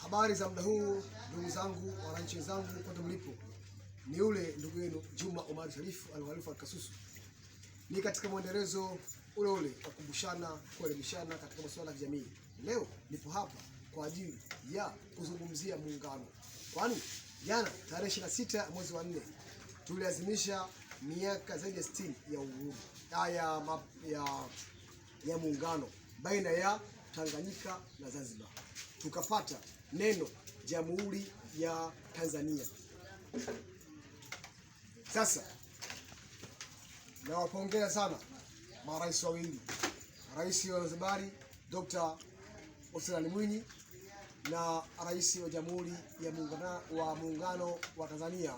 Habari za muda huu, ndugu zangu, wananchi zangu pote mlipo. Ni yule ndugu yenu Juma Omar Sharif almaarufu Al-Kasusu. Ni katika mwendelezo ule wa kukumbushana, kuelimishana katika masuala ya jamii. Leo nipo hapa kwa ajili ya kuzungumzia muungano. Kwani jana tarehe 26 mwezi wa 4 tuliazimisha miaka zaidi ya 60 ya uhuru ya muungano baina ya Tanganyika na Zanzibar. Tukapata neno Jamhuri ya Tanzania. Sasa nawapongeza sana marais wawili, rais wa Zanzibar Dr. Hussein Ali Mwinyi na rais wa Jamhuri ya Muungano wa Tanzania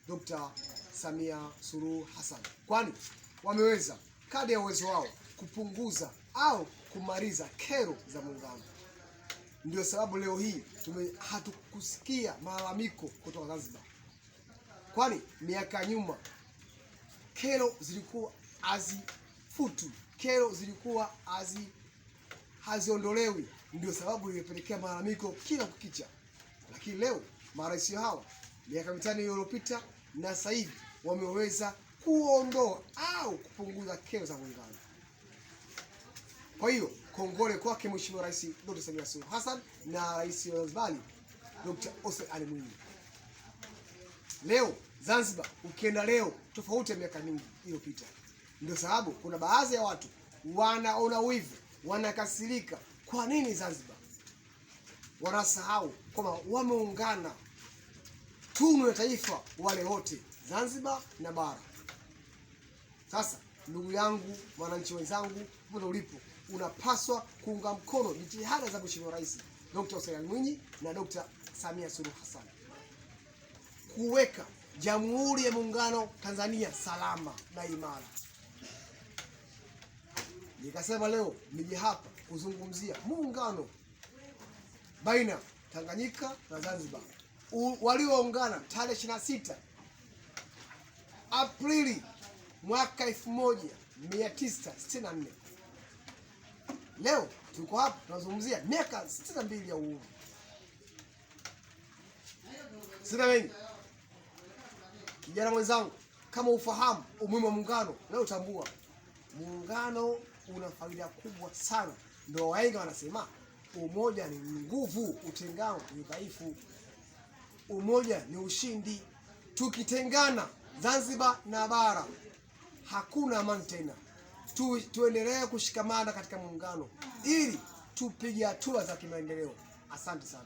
Dr. Samia Suluhu Hassan, kwani wameweza kadri ya uwezo wao kupunguza au kumaliza kero za muungano. Ndio sababu leo hii hatukusikia malalamiko kutoka Zanzibar, kwani miaka nyuma kero zilikuwa hazifutu, kero zilikuwa haziondolewi. Ndio sababu ilipelekea malalamiko kila kukicha. Lakini leo marais hawa miaka mitano iliyopita na sasa hivi wameweza kuondoa au kupunguza kero za muungano. Kwa hiyo kongole kwake Mheshimiwa Rais Dr. Samia Suluhu Hassan na rais wa Zanzibar Dr. Hussein Ali Mwinyi. Leo Zanzibar ukienda leo tofauti ya miaka mingi iliyopita. Ndio sababu kuna baadhi ya watu wanaona wivu, wanakasirika. Kwa nini Zanzibar? Wanasahau kwamba wameungana tunu ya taifa wale wote, Zanzibar na bara. Sasa ndugu yangu, wananchi wenzangu, popote ulipo, unapaswa kuunga mkono jitihada za Mheshimiwa Rais Dr. Hussein Ali Mwinyi na Dr. Samia Suluhu Hassan kuweka Jamhuri ya Muungano Tanzania salama na imara. Nikasema leo nije hapa kuzungumzia muungano baina Tanganyika na Zanzibar walioungana tarehe 26 Aprili mwaka 1964. Leo tuko hapa tunazungumzia miaka 62 ya uhuru. Sina mengi. Kijana mwenzangu, kama ufahamu umuhimu wa muungano, leo tambua muungano una faida kubwa sana. Ndio wahenga wanasema umoja ni nguvu, utengano ni dhaifu. Umoja ni ushindi. Tukitengana Zanzibar na bara hakuna amani tena. Tuendelee kushikamana katika muungano ili tupige hatua za kimaendeleo. Asante sana.